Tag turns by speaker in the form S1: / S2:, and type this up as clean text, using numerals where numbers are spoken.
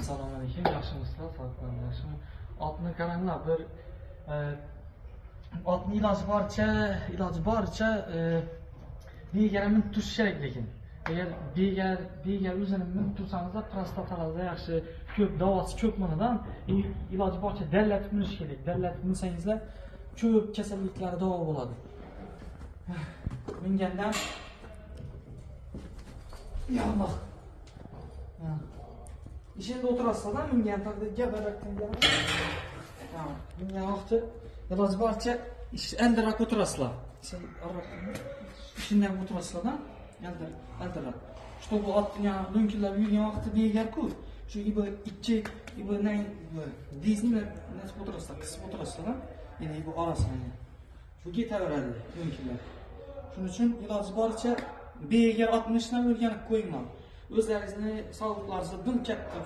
S1: Assalomu alaykum, yaxshimisizlar? Sog'liqlar yaxshimi? Otni qaranglar, bir otni iloji boricha begaga minib turish kerak lekin. Agar bega o'zini minib tursangiz, prostatalarda yaxshi, ko'p davosi ko'p bundan. Iloji boricha dallatib minish kerak. Dallatib minsangizlar, ko'p kasalliklar davo bo'ladi. Mingandan ya Allah. İşinde oturasılar, mingan taqdirga barakdan gapirib. Mingan vaqti iloji boricha eldirak o'tirasizlar. İşinden oturasizlar, eldirak. Что bu atnya dönküller yurgan vaqti begar-ku. Shu ibo ne diznilar nasib oturasizlar, qisib oturasizlar. Yine bu arasini. Shu ketaveradi dönküller. Shuning uchun iloji boricha begar 60 dan o'rganib qo'yinglar. O'zlaringizni sog'liqlaringizga dim katta